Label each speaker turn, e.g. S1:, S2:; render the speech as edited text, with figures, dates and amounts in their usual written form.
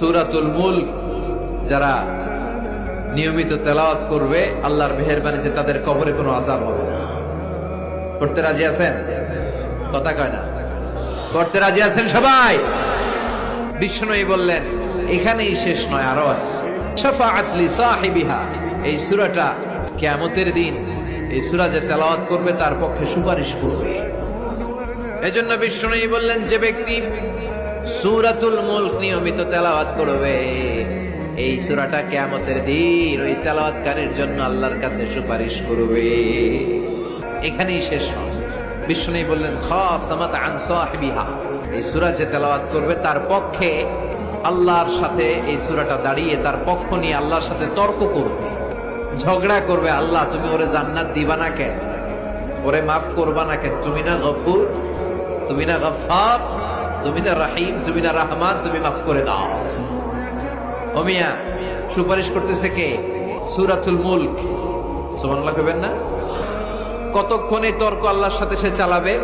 S1: সূরাতুল মুলক যারা নিয়মিত তেলাওয়াত করবে আল্লাহর মেহেরবানিতে তাদের কবরে কোনো আযাব হবে না। করতে রাজি আছেন? কথা কয় না, করতে রাজি আছেন সবাই? বিষ্ণুই বললেন এখানেই শেষ নয়, আরো আছে। শাফাআত লি সাহিবিহা, এই সূরাটা কিয়ামতের দিন এই সূরা যে তেলাওয়াত করবে তার পক্ষে সুপারিশ করবে। এজন্য বিষ্ণুই বললেন যে ব্যক্তি সূরাতুল মুলক নিয়মিত তেলাওয়াত করবে এই সূরাটা কিয়ামতের দিন ওই তেলাওয়াতকারীর জন্য আল্লাহর কাছে সুপারিশ করবে। এখানেই শেষ নয়, বিষ্ণুই বললেন খাসামাত আন সাহিবিহা, এই সূরা যে তেলাওয়াত করবে তার পক্ষে আল্লাহর সাথে এই সূরাটা দাঁড়িয়ে তার পক্ষ নিয়ে আল্লাহর সাথে তর্ক করবে, ঝগড়া করবে। আল্লাহ তুমি ওরে জান্নাত দিবা না কেন, ওরে মাফ করবা না কেন? তুমি না গফুর, তুমি না গফফার, তুমি না রাহিম, তুমি না রহমান, তুমি মাফ করে দাও। ও মিয়া, সুপারিশ করতেছে কে? সূরাতুল মুলক। সুবহানাল্লাহ কইবেন না? কতক্ষণ এই তর্ক আল্লাহর সাথে সে চালাবে?